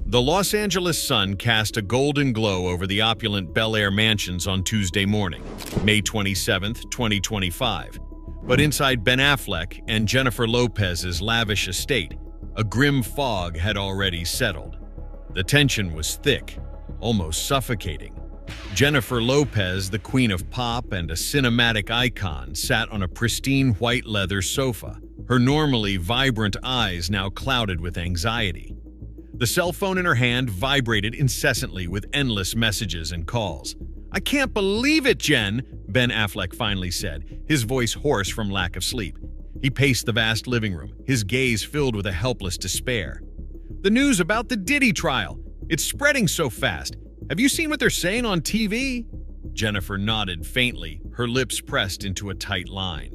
The Los Angeles sun cast a golden glow over the opulent Bel Air mansions on Tuesday morning, May 27, 2025. But inside Ben Affleck and Jennifer Lopez's lavish estate, a grim fog had already settled. The tension was thick, almost suffocating. Jennifer Lopez, the queen of pop and a cinematic icon, sat on a pristine white leather sofa, her normally vibrant eyes now clouded with anxiety. The cell phone in her hand vibrated incessantly with endless messages and calls. "I can't believe it, Jen," Ben Affleck finally said, his voice hoarse from lack of sleep. He paced the vast living room, his gaze filled with a helpless despair. "The news about the Diddy trial. It's spreading so fast. Have you seen what they're saying on TV?" Jennifer nodded faintly, her lips pressed into a tight line.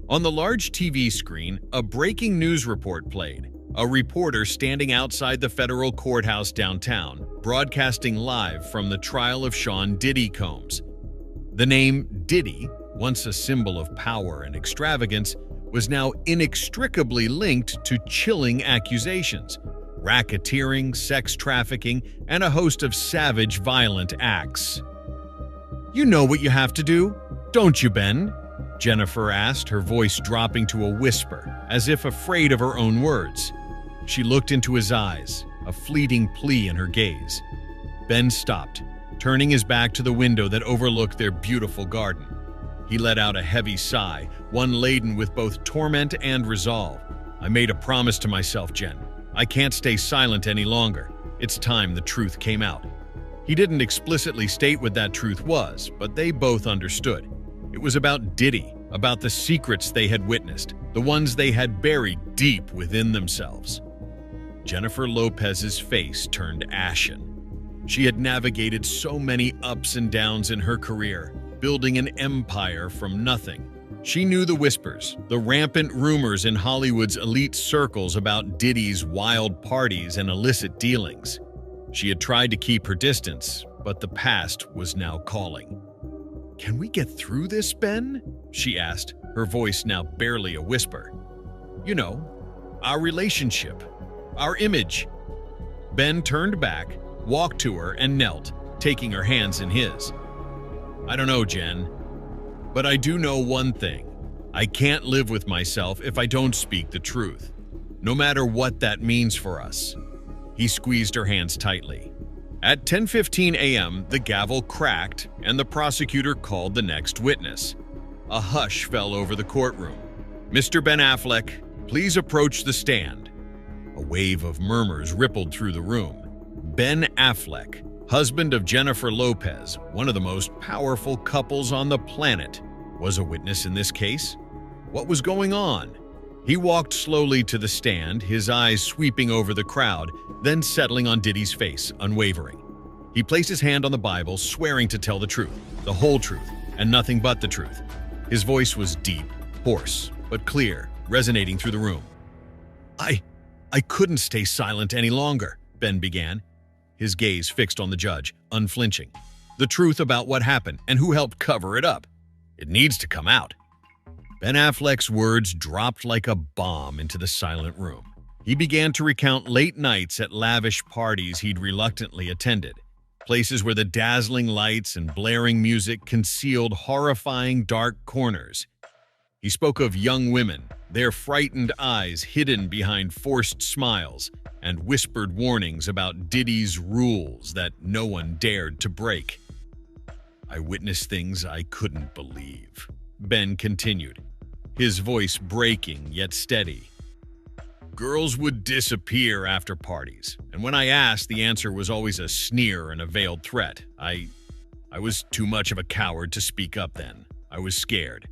On the large TV screen, a breaking news report played. A reporter standing outside the federal courthouse downtown, broadcasting live from the trial of Sean Diddy Combs. The name Diddy, once a symbol of power and extravagance, was now inextricably linked to chilling accusations: racketeering, sex trafficking, and a host of savage, violent acts. "You know what you have to do, don't you, Ben?" Jennifer asked, her voice dropping to a whisper, as if afraid of her own words. She looked into his eyes, a fleeting plea in her gaze. Ben stopped, turning his back to the window that overlooked their beautiful garden. He let out a heavy sigh, one laden with both torment and resolve. "I made a promise to myself, Jen. I can't stay silent any longer. It's time the truth came out." He didn't explicitly state what that truth was, but they both understood. It was about Diddy, about the secrets they had witnessed, the ones they had buried deep within themselves. Jennifer Lopez's face turned ashen. She had navigated so many ups and downs in her career, building an empire from nothing. She knew the whispers, the rampant rumors in Hollywood's elite circles about Diddy's wild parties and illicit dealings. She had tried to keep her distance, but the past was now calling. "Can we get through this, Ben?" she asked, her voice now barely a whisper. "You know, our relationship, our image." Ben turned back, walked to her, and knelt, taking her hands in his. "I don't know, Jen, but I do know one thing. I can't live with myself if I don't speak the truth, no matter what that means for us." He squeezed her hands tightly. At 10:15 a.m., the gavel cracked, and the prosecutor called the next witness. A hush fell over the courtroom. "Mr. Ben Affleck, please approach the stand." A wave of murmurs rippled through the room. Ben Affleck, husband of Jennifer Lopez, one of the most powerful couples on the planet, was a witness in this case. What was going on? He walked slowly to the stand, his eyes sweeping over the crowd, then settling on Diddy's face, unwavering. He placed his hand on the Bible, swearing to tell the truth, the whole truth, and nothing but the truth. His voice was deep, hoarse, but clear, resonating through the room. I couldn't stay silent any longer," Ben began, his gaze fixed on the judge, unflinching. "The truth about what happened and who helped cover it up. It needs to come out." Ben Affleck's words dropped like a bomb into the silent room. He began to recount late nights at lavish parties he'd reluctantly attended, places where the dazzling lights and blaring music concealed horrifying dark corners. He spoke of young women, their frightened eyes hidden behind forced smiles, and whispered warnings about Diddy's rules that no one dared to break. "I witnessed things I couldn't believe," Ben continued, his voice breaking yet steady. "Girls would disappear after parties, and when I asked, the answer was always a sneer and a veiled threat. I was too much of a coward to speak up then. I was scared."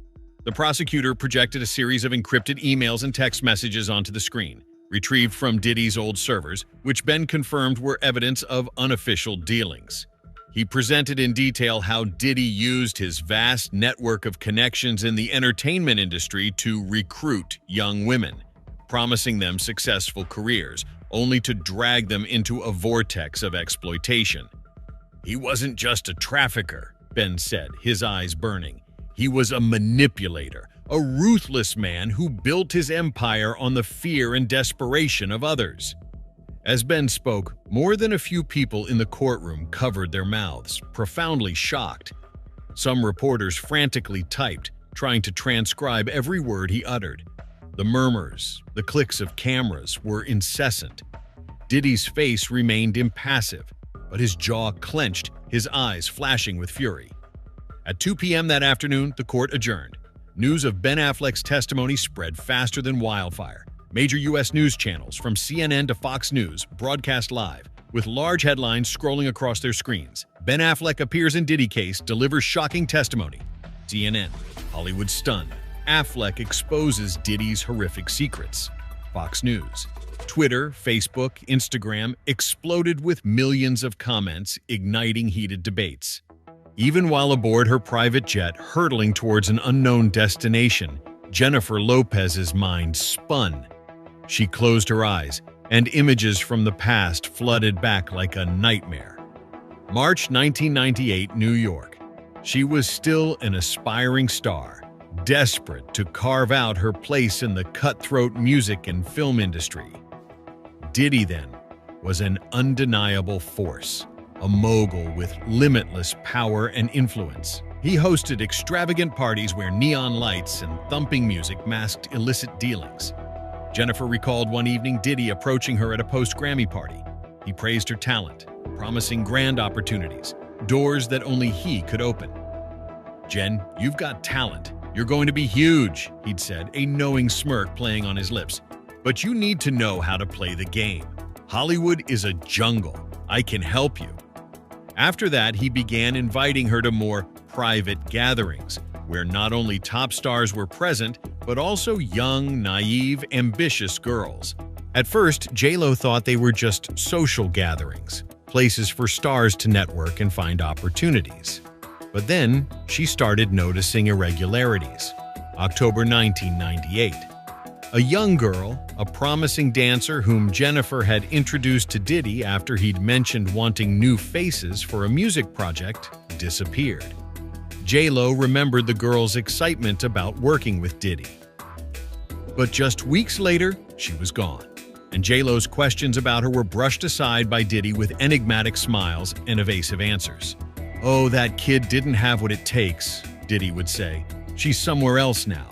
The prosecutor projected a series of encrypted emails and text messages onto the screen, retrieved from Diddy's old servers, which Ben confirmed were evidence of unofficial dealings. He presented in detail how Diddy used his vast network of connections in the entertainment industry to recruit young women, promising them successful careers, only to drag them into a vortex of exploitation. "He wasn't just a trafficker," Ben said, his eyes burning. "He was a manipulator, a ruthless man who built his empire on the fear and desperation of others." As Ben spoke, more than a few people in the courtroom covered their mouths, profoundly shocked. Some reporters frantically typed, trying to transcribe every word he uttered. The murmurs, the clicks of cameras were incessant. Diddy's face remained impassive, but his jaw clenched, his eyes flashing with fury. At 2 p.m. that afternoon, the court adjourned. News of Ben Affleck's testimony spread faster than wildfire. Major U.S. news channels, from CNN to Fox News, broadcast live, with large headlines scrolling across their screens. Ben Affleck appears in Diddy case, delivers shocking testimony. CNN, Hollywood stunned. Affleck exposes Diddy's horrific secrets. Fox News, Twitter, Facebook, Instagram exploded with millions of comments, igniting heated debates. Even while aboard her private jet hurtling towards an unknown destination, Jennifer Lopez's mind spun. She closed her eyes, and images from the past flooded back like a nightmare. March 1998, New York. She was still an aspiring star, desperate to carve out her place in the cutthroat music and film industry. Diddy, then, was an undeniable force, a mogul with limitless power and influence. He hosted extravagant parties where neon lights and thumping music masked illicit dealings. Jennifer recalled one evening Diddy approaching her at a post-Grammy party. He praised her talent, promising grand opportunities, doors that only he could open. "Jen, you've got talent. You're going to be huge," he'd said, a knowing smirk playing on his lips. "But you need to know how to play the game. Hollywood is a jungle. I can help you." After that, he began inviting her to more private gatherings, where not only top stars were present, but also young, naive, ambitious girls. At first, J.Lo thought they were just social gatherings, places for stars to network and find opportunities. But then, she started noticing irregularities. October 1998. A young girl, a promising dancer whom Jennifer had introduced to Diddy after he'd mentioned wanting new faces for a music project, disappeared. J.Lo remembered the girl's excitement about working with Diddy. But just weeks later, she was gone, and J.Lo's questions about her were brushed aside by Diddy with enigmatic smiles and evasive answers. "Oh, that kid didn't have what it takes," Diddy would say. "She's somewhere else now."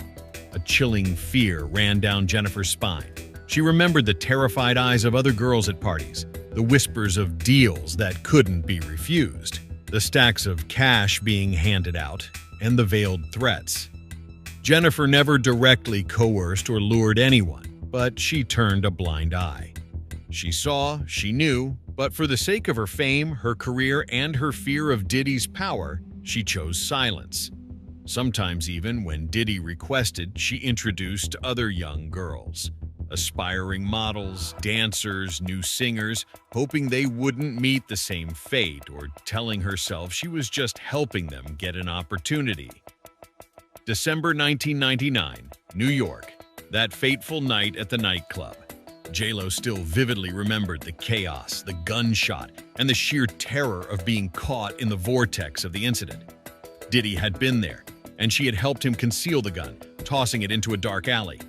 A chilling fear ran down Jennifer's spine. She remembered the terrified eyes of other girls at parties, the whispers of deals that couldn't be refused, the stacks of cash being handed out, and the veiled threats. Jennifer never directly coerced or lured anyone, but she turned a blind eye. She saw, she knew, but for the sake of her fame, her career, and her fear of Diddy's power, she chose silence. Sometimes even when Diddy requested, she introduced other young girls, aspiring models, dancers, new singers, hoping they wouldn't meet the same fate or telling herself she was just helping them get an opportunity. December 1999, New York. That fateful night at the nightclub. J.Lo still vividly remembered the chaos, the gunshot, and the sheer terror of being caught in the vortex of the incident. Diddy had been there, and she had helped him conceal the gun, tossing it into a dark alley.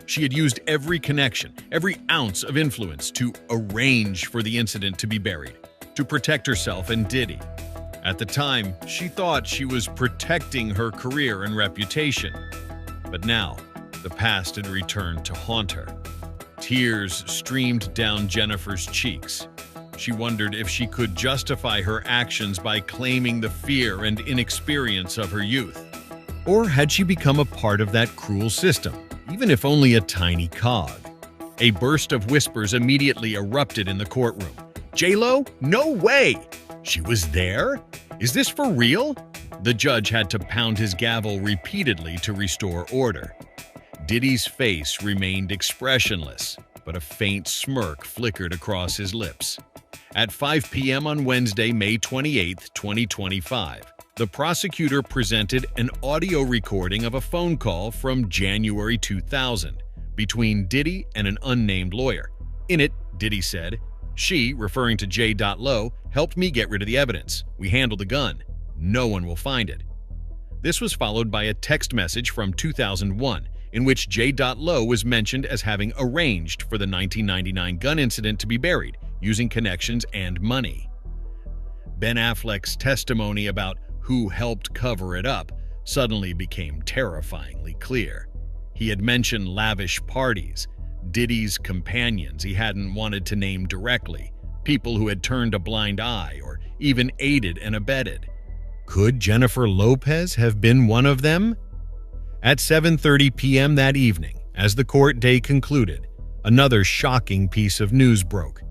She had used every connection, every ounce of influence to arrange for the incident to be buried, to protect herself and Diddy. At the time, she thought she was protecting her career and reputation. But now, the past had returned to haunt her. Tears streamed down Jennifer's cheeks. She wondered if she could justify her actions by claiming the fear and inexperience of her youth. Or had she become a part of that cruel system, even if only a tiny cog? A burst of whispers immediately erupted in the courtroom. "J.Lo? No way! She was there? Is this for real?" The judge had to pound his gavel repeatedly to restore order. Diddy's face remained expressionless, but a faint smirk flickered across his lips. At 5 p.m. on Wednesday, May 28, 2025, the prosecutor presented an audio recording of a phone call from January 2000 between Diddy and an unnamed lawyer. In it, Diddy said, "She, referring to J. Lo, helped me get rid of the evidence. We handled the gun. No one will find it." This was followed by a text message from 2001, in which J. Lo was mentioned as having arranged for the 1999 gun incident to be buried, using connections and money. Ben Affleck's testimony about who helped cover it up suddenly became terrifyingly clear. He had mentioned lavish parties, Diddy's companions he hadn't wanted to name directly, people who had turned a blind eye or even aided and abetted. Could Jennifer Lopez have been one of them? At 7:30 p.m. that evening, as the court day concluded, another shocking piece of news broke.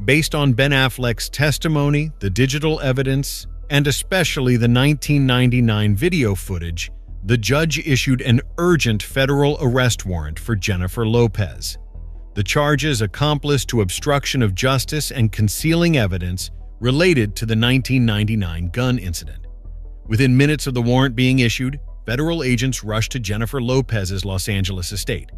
Based on Ben Affleck's testimony, the digital evidence, and especially the 1999 video footage, the judge issued an urgent federal arrest warrant for Jennifer Lopez. The charges accomplice to obstruction of justice and concealing evidence related to the 1999 gun incident. Within minutes of the warrant being issued, federal agents rushed to Jennifer Lopez's Los Angeles estate.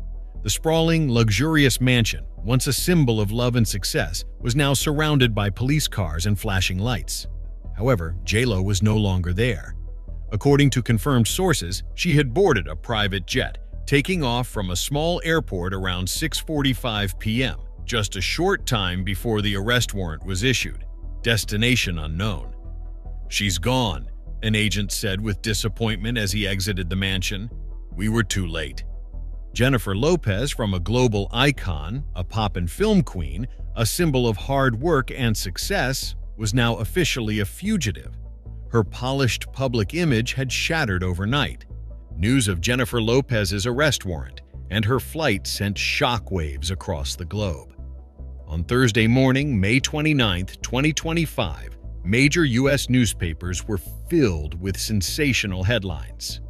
The sprawling, luxurious mansion, once a symbol of love and success, was now surrounded by police cars and flashing lights. However, J.Lo was no longer there. According to confirmed sources, she had boarded a private jet, taking off from a small airport around 6:45 p.m., just a short time before the arrest warrant was issued. Destination unknown. "She's gone," an agent said with disappointment as he exited the mansion. "We were too late." Jennifer Lopez, from a global icon, a pop and film queen, a symbol of hard work and success, was now officially a fugitive. Her polished public image had shattered overnight. News of Jennifer Lopez's arrest warrant and her flight sent shockwaves across the globe. On Thursday morning, May 29, 2025, major U.S. newspapers were filled with sensational headlines.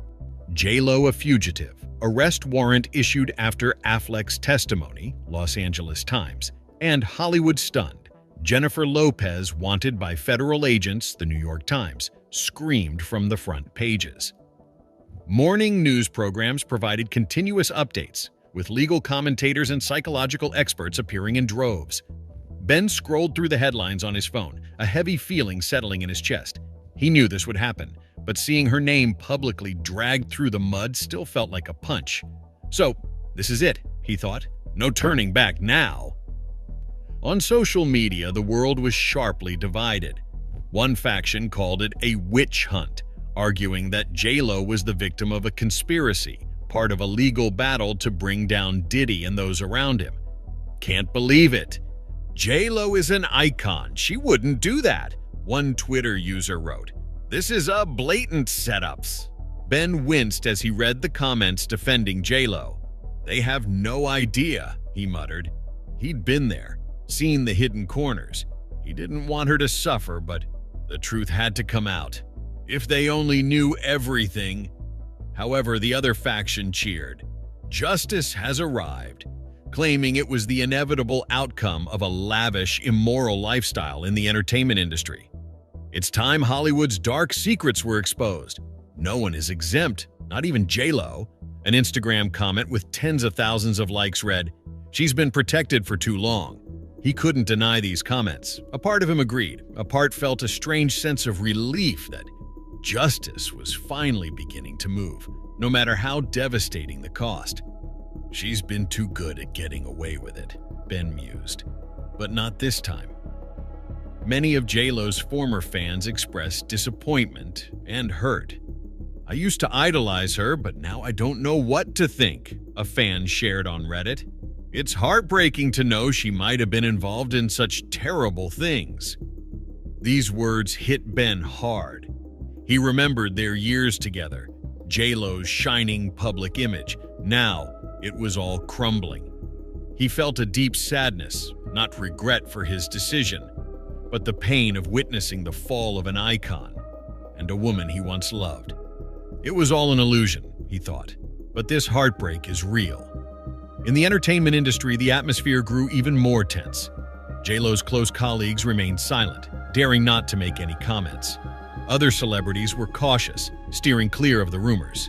J.Lo a fugitive, arrest warrant issued after Affleck's testimony, Los Angeles Times, and Hollywood stunned, Jennifer Lopez wanted by federal agents, the New York Times, screamed from the front pages. Morning news programs provided continuous updates, with legal commentators and psychological experts appearing in droves. Ben scrolled through the headlines on his phone, a heavy feeling settling in his chest. He knew this would happen, but seeing her name publicly dragged through the mud still felt like a punch. So, this is it, he thought. No turning back now. On social media, the world was sharply divided. One faction called it a witch hunt, arguing that J.Lo was the victim of a conspiracy, part of a legal battle to bring down Diddy and those around him. "Can't believe it. J.Lo is an icon. She wouldn't do that," one Twitter user wrote. "This is a blatant setups." Ben winced as he read the comments defending J.Lo. "They have no idea," he muttered. He'd been there, seen the hidden corners. He didn't want her to suffer, but the truth had to come out. If they only knew everything. However, the other faction cheered. Justice has arrived, claiming it was the inevitable outcome of a lavish, immoral lifestyle in the entertainment industry. It's time Hollywood's dark secrets were exposed. No one is exempt, not even J.Lo. An Instagram comment with tens of thousands of likes read, "She's been protected for too long." He couldn't deny these comments. A part of him agreed. A part felt a strange sense of relief that justice was finally beginning to move, no matter how devastating the cost. "She's been too good at getting away with it," Ben mused. But not this time. Many of J.Lo's former fans expressed disappointment and hurt. "I used to idolize her, but now I don't know what to think," a fan shared on Reddit. "It's heartbreaking to know she might have been involved in such terrible things." These words hit Ben hard. He remembered their years together, J.Lo's shining public image. Now, it was all crumbling. He felt a deep sadness, not regret for his decision, but the pain of witnessing the fall of an icon and a woman he once loved. It was all an illusion, he thought, but this heartbreak is real. In the entertainment industry, the atmosphere grew even more tense. J.Lo's close colleagues remained silent, daring not to make any comments. Other celebrities were cautious, steering clear of the rumors.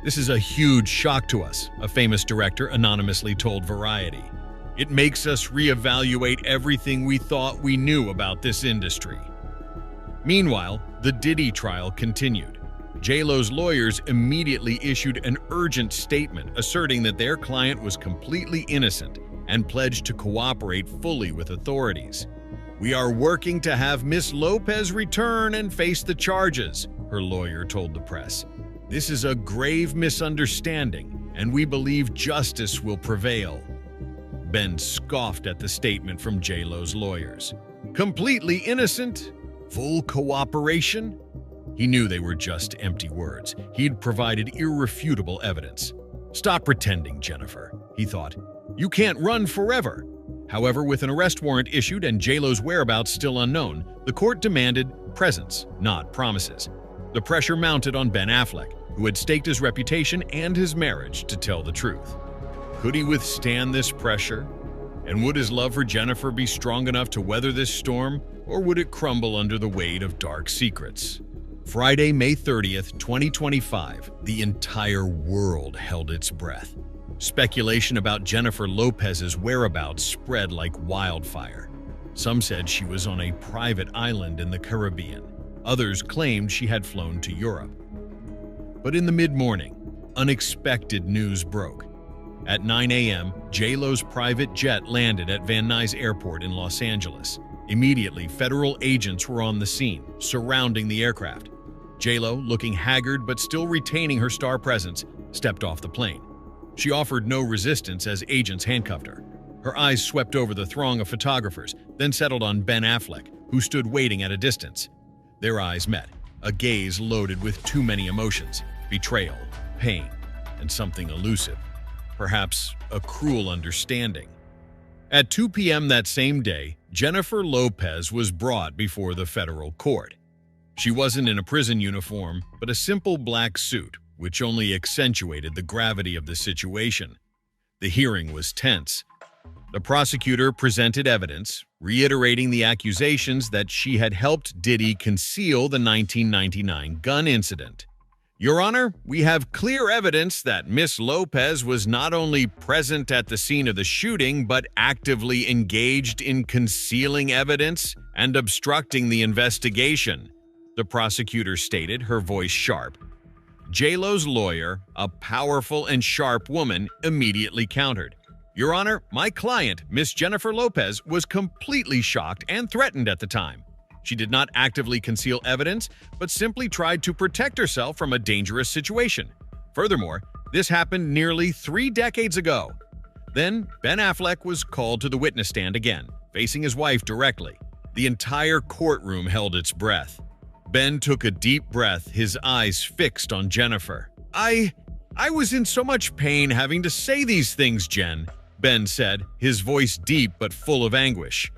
"This is a huge shock to us," a famous director anonymously told Variety. "It makes us reevaluate everything we thought we knew about this industry." Meanwhile, the Diddy trial continued. J.Lo's lawyers immediately issued an urgent statement asserting that their client was completely innocent and pledged to cooperate fully with authorities. "We are working to have Miss Lopez return and face the charges," her lawyer told the press. "This is a grave misunderstanding, and we believe justice will prevail." Ben scoffed at the statement from J.Lo's lawyers. Completely innocent? Full cooperation? He knew they were just empty words. He'd provided irrefutable evidence. "Stop pretending, Jennifer," he thought. "You can't run forever." However, with an arrest warrant issued and J.Lo's whereabouts still unknown, the court demanded presence, not promises. The pressure mounted on Ben Affleck, who had staked his reputation and his marriage to tell the truth. Could he withstand this pressure? And would his love for Jennifer be strong enough to weather this storm, or would it crumble under the weight of dark secrets? Friday, May 30th, 2025, the entire world held its breath. Speculation about Jennifer Lopez's whereabouts spread like wildfire. Some said she was on a private island in the Caribbean. Others claimed she had flown to Europe. But in the mid-morning, unexpected news broke. At 9 a.m., J.Lo's private jet landed at Van Nuys Airport in Los Angeles. Immediately, federal agents were on the scene, surrounding the aircraft. J.Lo, looking haggard but still retaining her star presence, stepped off the plane. She offered no resistance as agents handcuffed her. Her eyes swept over the throng of photographers, then settled on Ben Affleck, who stood waiting at a distance. Their eyes met, a gaze loaded with too many emotions: betrayal, pain, and something elusive. Perhaps a cruel understanding. At 2 p.m. that same day, Jennifer Lopez was brought before the federal court. She wasn't in a prison uniform, but a simple black suit, which only accentuated the gravity of the situation. The hearing was tense. The prosecutor presented evidence, reiterating the accusations that she had helped Diddy conceal the 1999 gun incident. "Your Honor, we have clear evidence that Miss Lopez was not only present at the scene of the shooting, but actively engaged in concealing evidence and obstructing the investigation," the prosecutor stated, her voice sharp. J.Lo's lawyer, a powerful and sharp woman, immediately countered. "Your Honor, my client, Miss Jennifer Lopez, was completely shocked and threatened at the time. She did not actively conceal evidence, but simply tried to protect herself from a dangerous situation. Furthermore, this happened nearly 3 decades ago." Then, Ben Affleck was called to the witness stand again, facing his wife directly. The entire courtroom held its breath. Ben took a deep breath, his eyes fixed on Jennifer. I was in so much pain having to say these things, Jen," Ben said, his voice deep but full of anguish.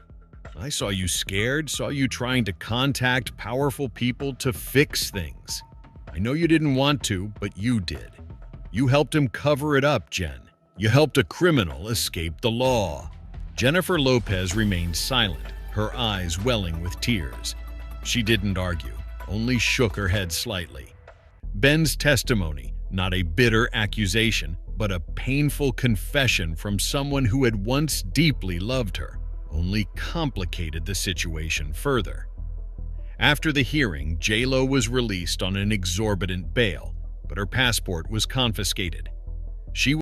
"I saw you scared, saw you trying to contact powerful people to fix things. I know you didn't want to, but you did. You helped him cover it up, Jen. You helped a criminal escape the law." Jennifer Lopez remained silent, her eyes welling with tears. She didn't argue, only shook her head slightly. Ben's testimony, not a bitter accusation, but a painful confession from someone who had once deeply loved her, only complicated the situation further. After the hearing, J.Lo was released on an exorbitant bail, but her passport was confiscated. She